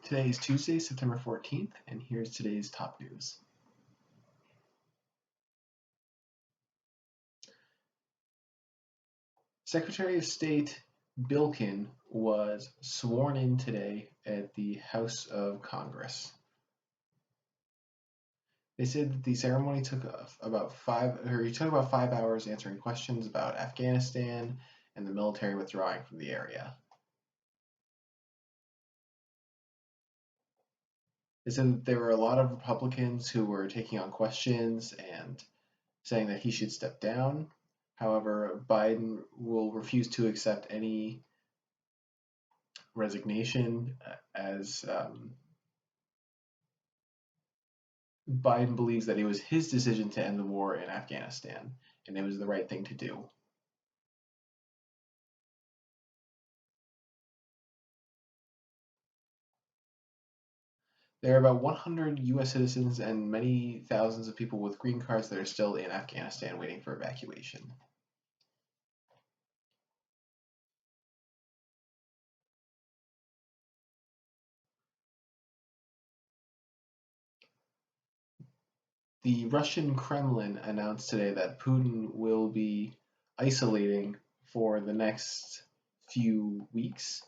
Today is Tuesday, September 14th, and here's today's top news. Secretary of State Bilkin was sworn in today at the House of Congress. They said that the ceremony took about 5 hours answering questions about Afghanistan and the military withdrawing from the area. They said that there were a lot of Republicans who were taking on questions and saying that he should step down. However, Biden will refuse to accept any resignation as Biden believes that it was his decision to end the war in Afghanistan and it was the right thing to do. There are about 100 US citizens and many thousands of people with green cards that are still in Afghanistan waiting for evacuation. The Russian Kremlin announced today that Putin will be isolating for the next few weeks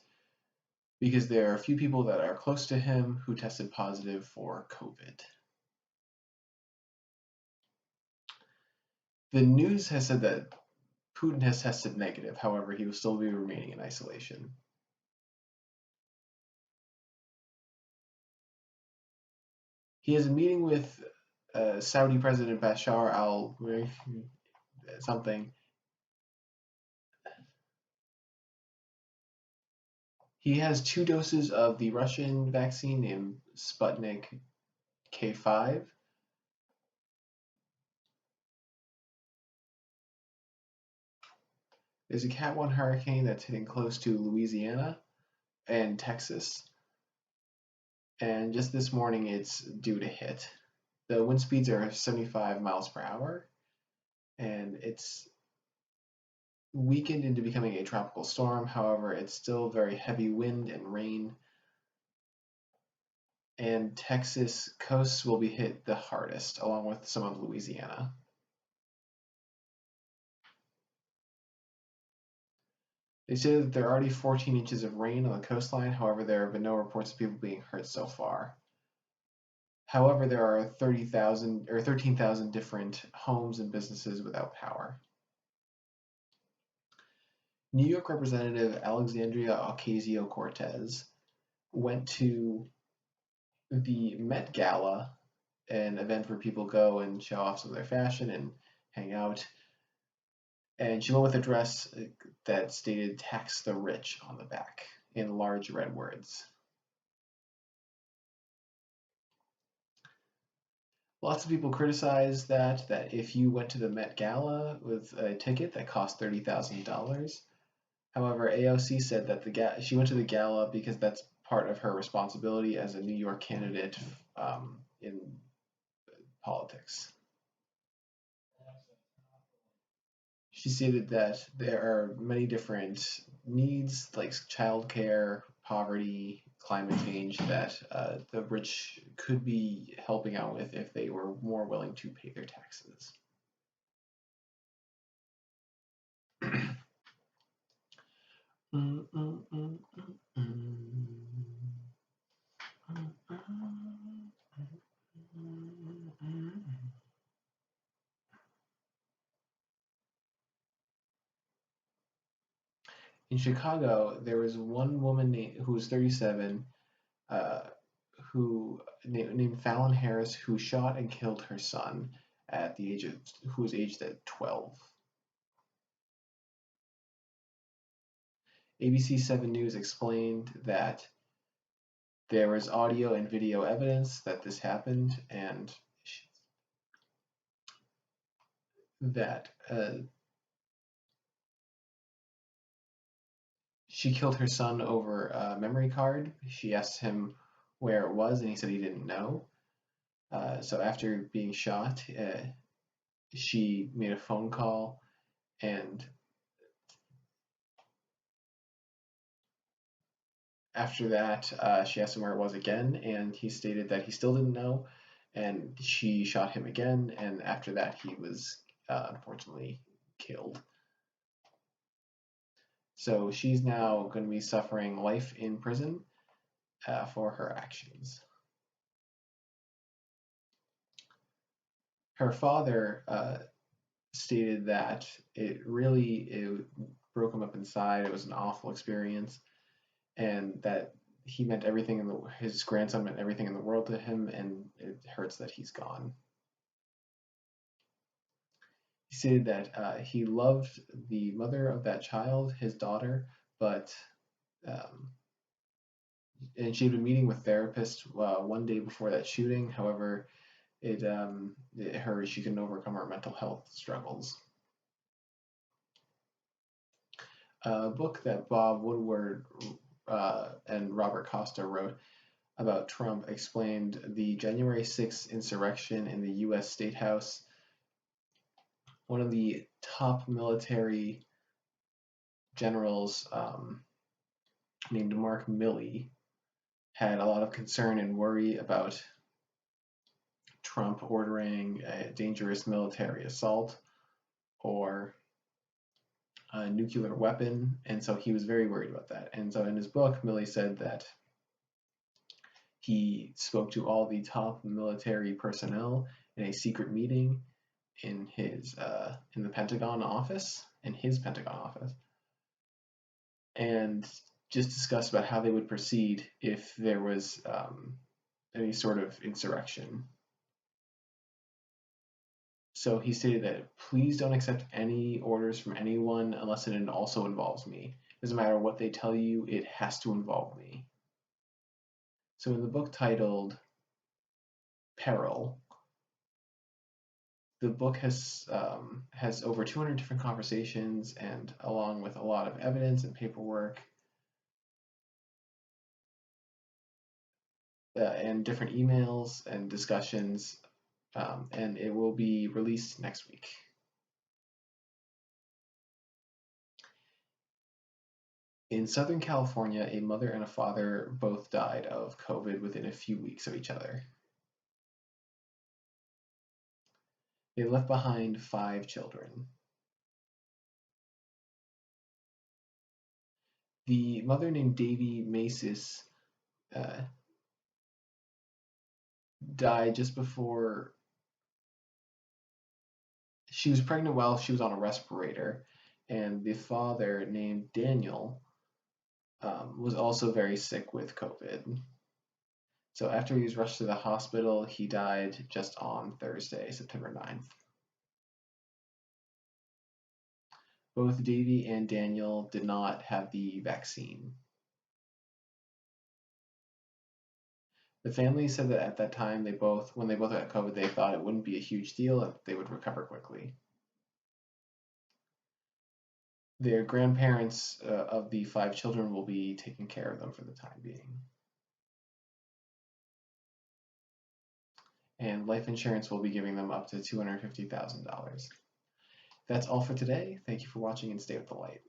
because there are a few people that are close to him who tested positive for COVID. The news has said that Putin has tested negative, however, he will still be remaining in isolation. He has a meeting with Saudi President Bashar al something. He has 2 doses of the Russian vaccine named Sputnik K5. There's a Cat 1 hurricane that's hitting close to Louisiana and Texas. And just this morning, it's due to hit. The wind speeds are 75 miles per hour, and it's weakened into becoming a tropical storm. However, it's still very heavy wind and rain, and Texas coasts will be hit the hardest, along with some of Louisiana. They say that there are already 14 inches of rain on the coastline. However, there have been no reports of people being hurt so far. However, there are 13,000 different homes and businesses without power. New York Representative Alexandria Ocasio-Cortez went to the Met Gala, an event where people go and show off some of their fashion and hang out. And she went with a dress that stated "Tax the Rich" on the back in large red words. Lots of people criticized that if you went to the Met Gala with a ticket that cost $30,000. However, AOC said that she went to the gala because that's part of her responsibility as a New York candidate in politics. She stated that there are many different needs like childcare, poverty, climate change that the rich could be helping out with if they were more willing to pay their taxes. In Chicago, there was one woman who was 37, named Fallon Harris, who shot and killed her son who was aged at 12. ABC 7 News explained that there was audio and video evidence that this happened, and that she killed her son over a memory card. She asked him where it was, and he said he didn't know. So after being shot, she made a phone call and After that, she asked him where it was again, and he stated that he still didn't know, and she shot him again, and after that, he was unfortunately killed. So she's now going to be suffering life in prison for her actions. Her father stated that it broke him up inside. It was an awful experience, and that his grandson meant everything in the world to him, and it hurts that he's gone. He stated that he loved the mother of that child, his daughter, but and she'd been meeting with therapists one day before that shooting. However, she couldn't overcome her mental health struggles. A book that Bob Woodward and Robert Costa wrote about Trump explained the January 6th insurrection in the U.S. State House. One of the top military generals, named Mark Milley, had a lot of concern and worry about Trump ordering a dangerous military assault or a nuclear weapon, and so he was very worried about that. And so in his book, Milley said that he spoke to all the top military personnel in a secret meeting in the Pentagon office, and just discussed about how they would proceed if there was any sort of insurrection. So he stated that please don't accept any orders from anyone unless it also involves me. Doesn't matter what they tell you, it has to involve me. So in the book titled Peril, the book has over 200 different conversations, and along with a lot of evidence and paperwork and different emails and discussions, and it will be released next week. In Southern California, a mother and a father both died of COVID within a few weeks of each other. They left behind 5 children. The mother, named Davy Macis, died just before she was pregnant while she was on a respirator, and the father, named Daniel, was also very sick with COVID. So after he was rushed to the hospital, he died just on Thursday, September 9th. Both Davy and Daniel did not have the vaccine. The family said that at that time, when they both got COVID, they thought it wouldn't be a huge deal and they would recover quickly. Their grandparents of the 5 children will be taking care of them for the time being. And life insurance will be giving them up to $250,000. That's all for today. Thank you for watching, and stay with the light.